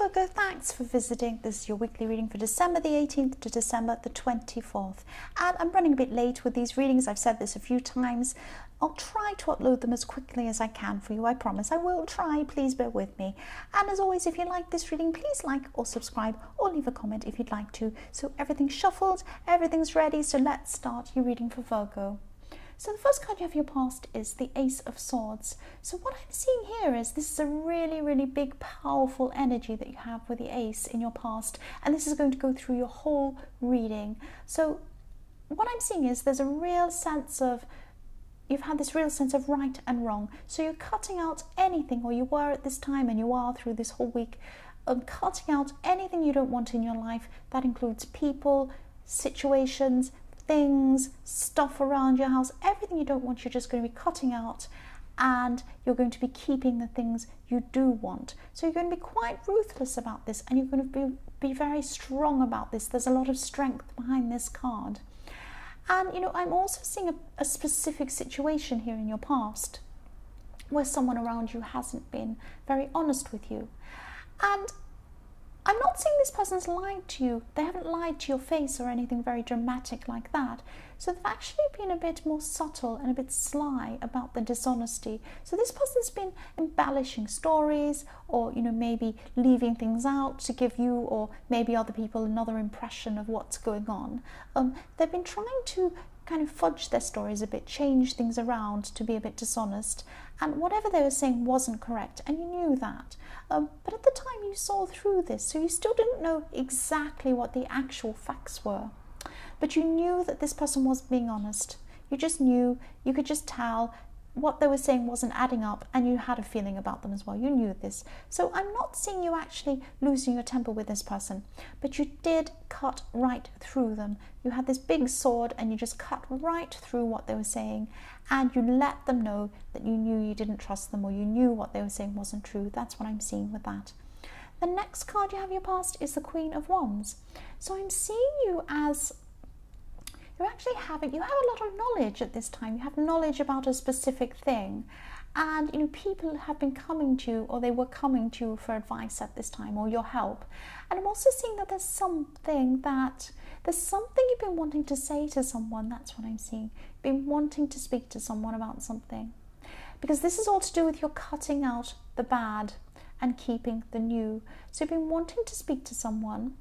Virgo, thanks for visiting. This is your weekly reading for December the 18th to December the 24th. And I'm running a bit late with these readings. I've said this a few times. I'll try to upload them as quickly as I can for you. I promise I will try. Please bear with me. And as always, if you like this reading, please like or subscribe or leave a comment if you'd like to. So everything's shuffled, everything's ready. So let's start your reading for Virgo. So the first card you have for your past is the Ace of Swords. So what I'm seeing here is this is a really, really big, powerful energy that you have with the Ace in your past. And this is going to go through your whole reading. So what I'm seeing is there's a real sense of, you've had this real sense of right and wrong. So you're cutting out anything, or you were at this time and you are through this whole week, cutting out anything you don't want in your life. That includes people, situations, things, stuff around your house, everything you don't want, you're just going to be cutting out, and you're going to be keeping the things you do want. So you're going to be quite ruthless about this, and you're going to be very strong about this. There's a lot of strength behind this card. And you know, I'm also seeing a specific situation here in your past where someone around you hasn't been very honest with you. And I'm not saying this person's lied to you. They haven't lied to your face or anything very dramatic like that. So they've actually been a bit more subtle and a bit sly about the dishonesty. So this person's been embellishing stories, or you know, maybe leaving things out to give you or maybe other people another impression of what's going on. They've been trying to kind of fudge their stories a bit, change things around to be a bit dishonest, and whatever they were saying wasn't correct, and you knew that. But at the time you saw through this, so you still didn't know exactly what the actual facts were. But you knew that this person was being honest. You just knew, you could just tell what they were saying wasn't adding up, and you had a feeling about them as well. You knew this. So I'm not seeing you actually losing your temper with this person, but you did cut right through them. You had this big sword and you just cut right through what they were saying, and you let them know that you knew you didn't trust them, or you knew what they were saying wasn't true. That's what I'm seeing with that. The next card you have in your past is the Queen of Wands. So I'm seeing you as you have a lot of knowledge at this time. You have knowledge about a specific thing, and you know, people have been coming to you, or they were coming to you for advice at this time, or your help. And I'm also seeing that there's something you've been wanting to say to someone. That's what I'm seeing. You've been wanting to speak to someone about something, because this is all to do with your cutting out the bad and keeping the new. So you've been wanting to speak to someone.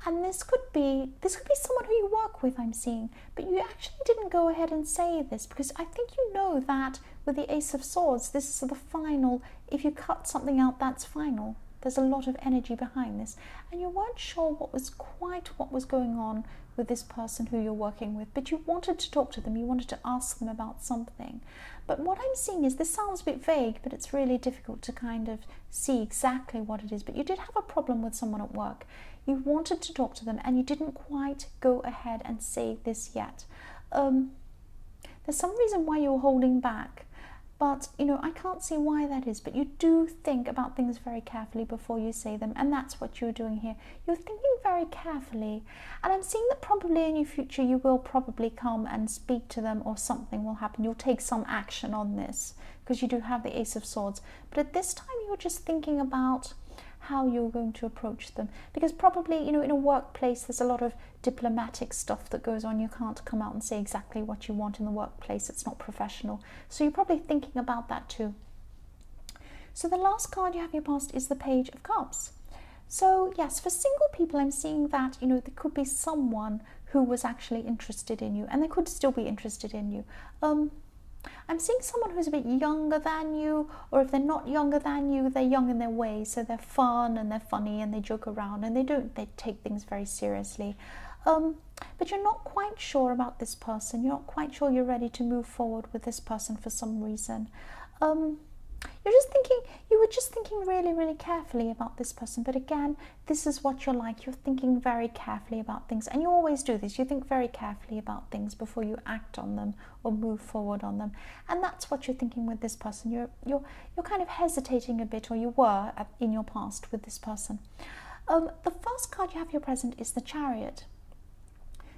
And this could be someone who you work with, I'm seeing, but you actually didn't go ahead and say this, because I think you know that with the Ace of Swords, this is the final. If you cut something out, that's final. There's a lot of energy behind this, and you weren't sure what was going on with this person who you're working with, but you wanted to talk to them, you wanted to ask them about something. But what I'm seeing is, this sounds a bit vague, but it's really difficult to kind of see exactly what it is. But you did have a problem with someone at work. You wanted to talk to them, and you didn't quite go ahead and say this yet. There's some reason why you're holding back, but you know, I can't see why that is. But you do think about things very carefully before you say them, and that's what you're doing here. You're thinking very carefully, and I'm seeing that probably in your future you will probably come and speak to them, or something will happen. You'll take some action on this, because you do have the Ace of Swords. But at this time you're just thinking about how you're going to approach them, because probably, you know, in a workplace there's a lot of diplomatic stuff that goes on. You can't come out and say exactly what you want in the workplace. It's not professional. So you're probably thinking about that too. So the last card you have in your past is the Page of Cups. So yes, for single people, I'm seeing that, you know, there could be someone who was actually interested in you, and they could still be interested in you. I'm seeing someone who's a bit younger than you, or if they're not younger than you, they're young in their way. So they're fun and they're funny and they joke around, and they take things very seriously. But you're not quite sure about this person. You're not quite sure you're ready to move forward with this person for some reason. You were just thinking really, really carefully about this person. But again, this is what you're like. You're thinking very carefully about things, and you always do this. You think very carefully about things before you act on them or move forward on them. And that's what you're thinking with this person. You're kind of hesitating a bit, or you were in your past with this person. The first card you have your present is the Chariot.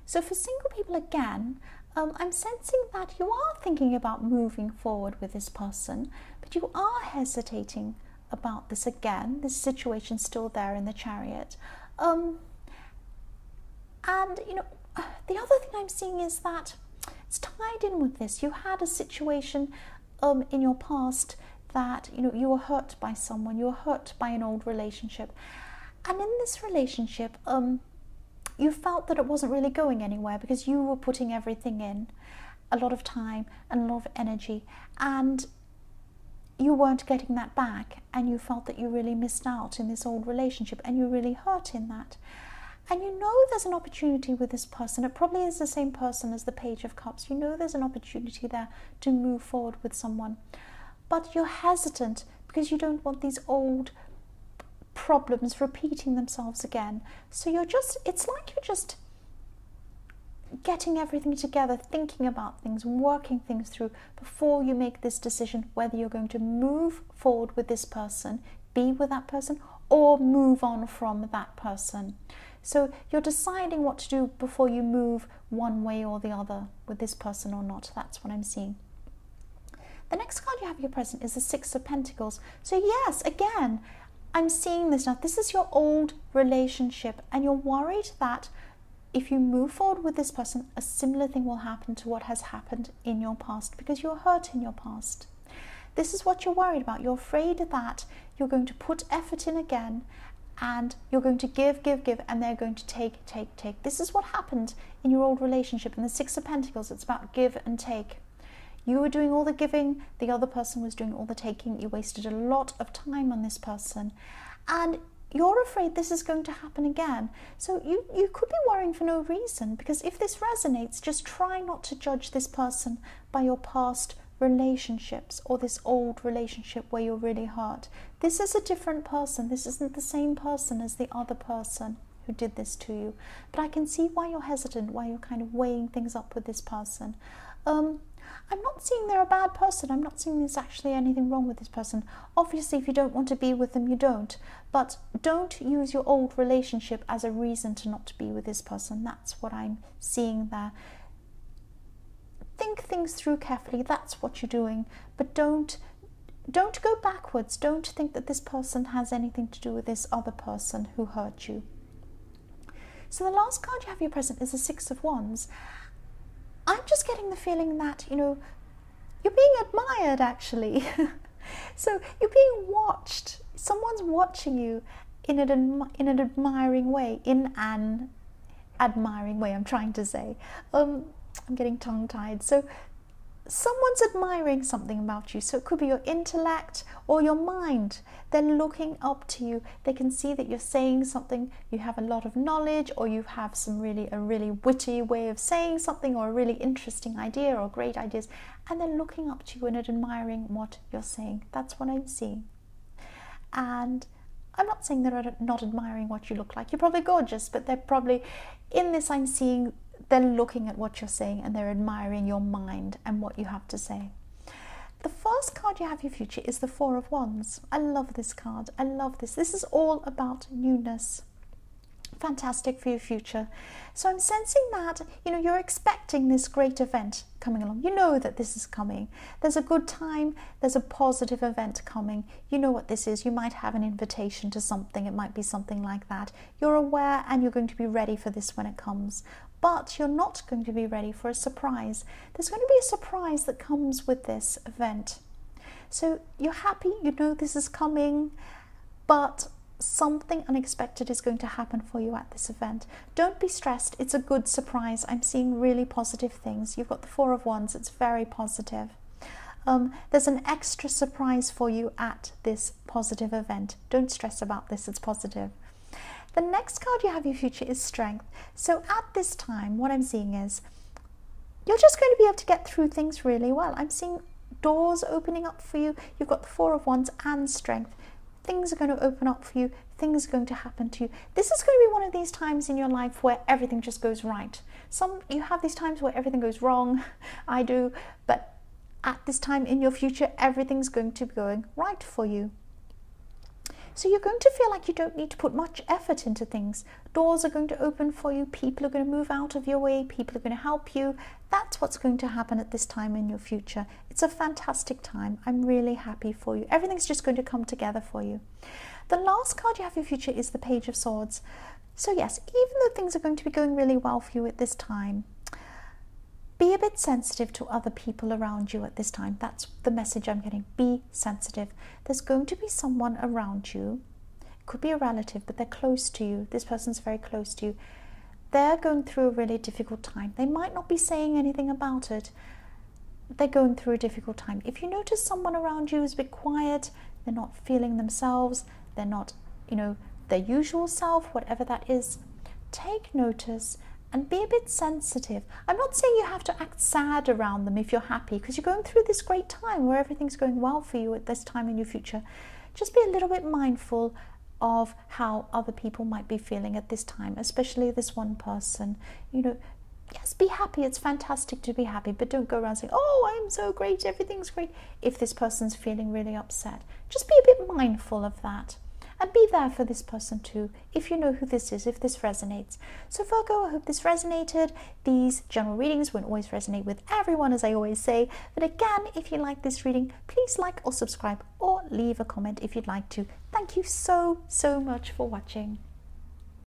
So for single people, again, I'm sensing that you are thinking about moving forward with this person, but you are hesitating about this again. This situation's still there in the Chariot. And, you know, the other thing I'm seeing is that it's tied in with this. You had a situation in your past that, you know, you were hurt by someone, you were hurt by an old relationship. And in this relationship, you felt that it wasn't really going anywhere because you were putting everything in, a lot of time and a lot of energy, and you weren't getting that back, and you felt that you really missed out in this old relationship, and you're really hurt in that. And you know there's an opportunity with this person. It probably is the same person as the Page of Cups. You know there's an opportunity there to move forward with someone. But you're hesitant because you don't want these old problems repeating themselves again. So it's like you're just getting everything together, thinking about things, working things through before you make this decision whether you're going to move forward with this person, be with that person, or move on from that person. So you're deciding what to do before you move one way or the other with this person or not. That's what I'm seeing. The next card you have your present is the Six of Pentacles. So yes, again, I'm seeing this now. This is your old relationship, and you're worried that if you move forward with this person, a similar thing will happen to what has happened in your past because you're hurt in your past. This is what you're worried about. You're afraid that you're going to put effort in again, and you're going to give, and they're going to take. This is what happened in your old relationship. In the Six of Pentacles, it's about give and take. You were doing all the giving, the other person was doing all the taking. You wasted a lot of time on this person, and you're afraid this is going to happen again. So you could be worrying for no reason, because if this resonates, just try not to judge this person by your past relationships or this old relationship where you're really hurt. This is a different person. This isn't the same person as the other person who did this to you. But I can see why you're hesitant, why you're kind of weighing things up with this person. I'm not seeing they're a bad person. I'm not seeing there's actually anything wrong with this person. Obviously, if you don't want to be with them, you don't. But don't use your old relationship as a reason to not be with this person. That's what I'm seeing there. Think things through carefully. That's what you're doing. But don't go backwards. Don't think that this person has anything to do with this other person who hurt you. So the last card you have your present is the Six of Wands. I'm just getting the feeling that, you know, you're being admired, actually. So you're being watched. Someone's watching you in an admiring way, I'm trying to say. I'm getting tongue-tied. So someone's admiring something about you. So it could be your intellect or your mind. They're looking up to you. They can see that you're saying something, you have a lot of knowledge, or you have a really witty way of saying something, or a really interesting idea or great ideas, and they're looking up to you and admiring what you're saying. That's what I'm seeing. And I'm not saying they're not admiring what you look like. You're probably gorgeous, but they're probably, in this I'm seeing, they're looking at what you're saying and they're admiring your mind and what you have to say. The first card you have your future is the Four of Wands. I love this card. I love this. This is all about newness. Fantastic for your future. So I'm sensing that, you know, you're expecting this great event coming along. You know that this is coming. There's a good time. There's a positive event coming. You know what this is. You might have an invitation to something. It might be something like that. You're aware and you're going to be ready for this when it comes. But you're not going to be ready for a surprise. There's going to be a surprise that comes with this event. So you're happy, you know this is coming, but something unexpected is going to happen for you at this event. Don't be stressed. It's a good surprise. I'm seeing really positive things. You've got the Four of Wands. It's very positive. There's an extra surprise for you at this positive event. Don't stress about this. It's positive. The next card you have your future is Strength. So at this time, what I'm seeing is you're just going to be able to get through things really well. I'm seeing doors opening up for you. You've got the Four of Wands and Strength. Things are going to open up for you. Things are going to happen to you. This is going to be one of these times in your life where everything just goes right. You have these times where everything goes wrong. I do. But at this time in your future, everything's going to be going right for you. So you're going to feel like you don't need to put much effort into things. Doors are going to open for you. People are going to move out of your way. People are going to help you. That's what's going to happen at this time in your future. It's a fantastic time. I'm really happy for you. Everything's just going to come together for you. The last card you have for your future is the Page of Swords. So yes, even though things are going to be going really well for you at this time, be a bit sensitive to other people around you at this time. That's the message I'm getting. Be sensitive. There's going to be someone around you. It could be a relative, but they're close to you. This person's very close to you. They're going through a really difficult time. They might not be saying anything about it. They're going through a difficult time. If you notice someone around you is a bit quiet, they're not feeling themselves, they're not, their usual self, whatever that is, take notice and be a bit sensitive. I'm not saying you have to act sad around them if you're happy, because you're going through this great time where everything's going well for you at this time in your future. Just be a little bit mindful of how other people might be feeling at this time, especially this one person. Yes, be happy. It's fantastic to be happy, but don't go around saying, oh, I'm so great, everything's great, if this person's feeling really upset. Just be a bit mindful of that. And be there for this person too, if you know who this is, if this resonates. So Virgo, I hope this resonated. These general readings won't always resonate with everyone, as I always say. But again, if you like this reading, please like or subscribe or leave a comment if you'd like to. Thank you so, so much for watching.